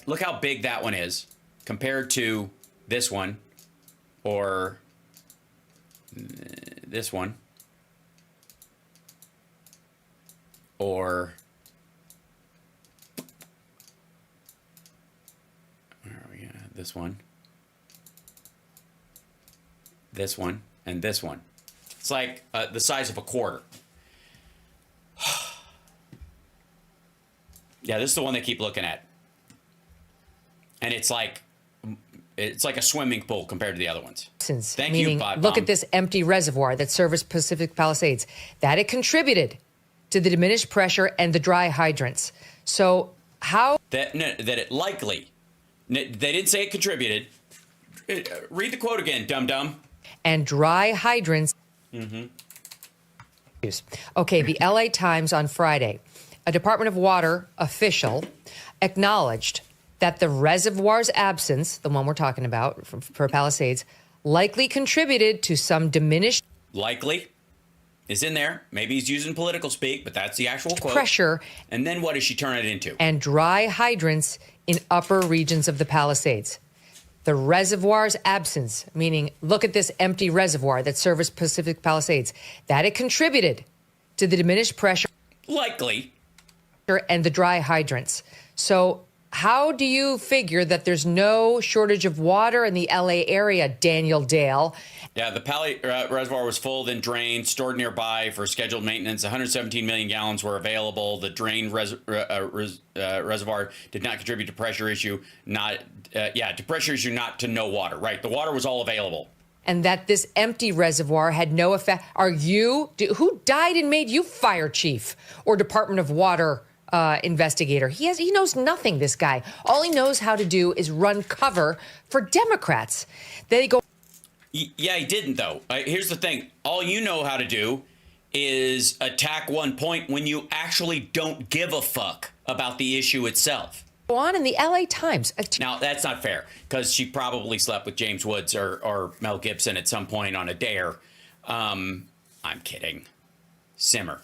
Look how big that one is compared to this one or this one. Or where are we at? This one, and this one. It's like the size of a quarter. Yeah, this is the one they keep looking at, and it's like a swimming pool compared to the other ones. Thank you, Bot Look Bomb. at this empty reservoir that serviced Pacific Palisades. That it contributed to the diminished pressure and the dry hydrants. So how... That it likely... They didn't say it contributed. Read the quote again, dum-dum. And dry hydrants... Okay, the LA Times on Friday, a Department of Water official acknowledged that the reservoir's absence, the one we're talking about for Palisades, likely contributed to some diminished... Likely is in there. Maybe he's using political speak, but that's the actual quote. Pressure. And then what does she turn it into? And dry hydrants in upper regions of the Palisades. The reservoir's absence, meaning look at this empty reservoir that serviced Pacific Palisades, that it contributed to the diminished pressure. Likely. And the dry hydrants. So how do you figure that there's no shortage of water in the LA area, Daniel Dale? Yeah, the Pali reservoir was full, then drained, stored nearby for scheduled maintenance. 117 million gallons were available. The drained reservoir did not contribute to pressure issue. To pressure issue, not to no water. Right, the water was all available. And that this empty reservoir had no effect. Who died and made you fire chief or Department of Water investigator? He knows nothing, this guy. All he knows how to do is run cover for Democrats. They go... Yeah, he didn't, though. Here's the thing. All you know how to do is attack one point when you actually don't give a fuck about the issue itself. Go on in the LA Times. Now, that's not fair, because she probably slept with James Woods or Mel Gibson at some point on a dare. I'm kidding. Simmer.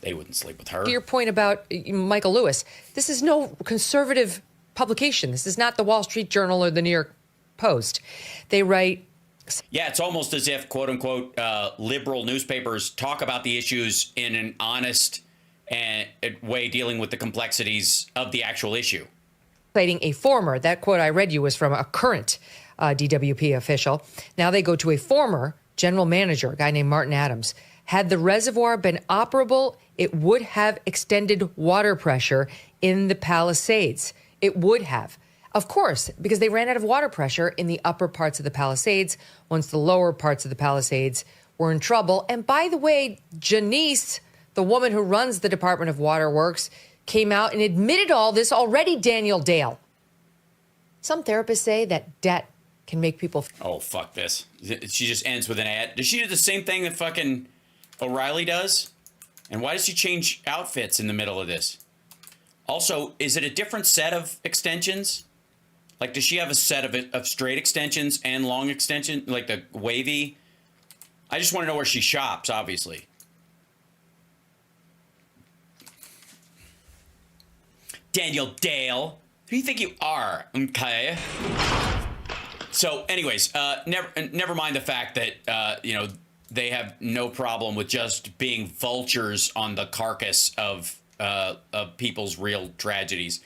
They wouldn't sleep with her. To your point about Michael Lewis, this is no conservative publication. This is not the Wall Street Journal or the New York Post. They write, Yeah, it's almost as if, quote unquote, liberal newspapers talk about the issues in an honest way, dealing with the complexities of the actual issue. Citing a former, that quote I read you was from a current DWP official. Now they go to a former general manager, a guy named Martin Adams. Had the reservoir been operable, it would have extended water pressure in the Palisades. It would have. Of course, because they ran out of water pressure in the upper parts of the Palisades once the lower parts of the Palisades were in trouble. And by the way, Janice, the woman who runs the Department of Waterworks, came out and admitted all this already, Daniel Dale. Some therapists say that debt can make people... Oh, fuck this. She just ends with an ad. Does she do the same thing that fucking O'Reilly does? And why does she change outfits in the middle of this? Also, is it a different set of extensions? Like, does she have a set of straight extensions and long extension, like the wavy? I just want to know where she shops, obviously. Daniel Dale, who do you think you are? Okay. So, anyways, never mind the fact that they have no problem with just being vultures on the carcass of people's real tragedies.